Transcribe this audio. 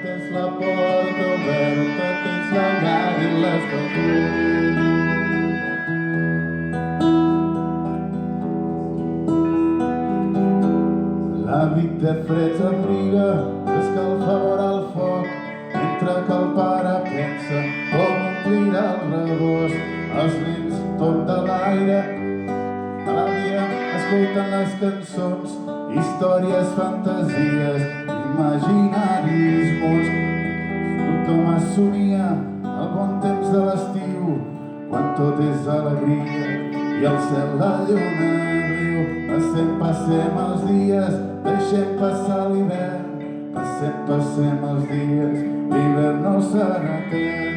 tens la porta oberta, tens la llar i les batudes. L'hàbit de fred abriga, escalfa vora el foc, mentre que el pare pensa com omplirà el rebost. Els nens tot de l'aire, àvia, escolten les cançons, històries, fantasies, imaginaris mons. Tothom somia el bon temps de l'estiu, quan tot és alegria i al cel la lluna riu. Passem els dies, deixem passar l'hivern. Passem els dies, l'hivern no serà etern.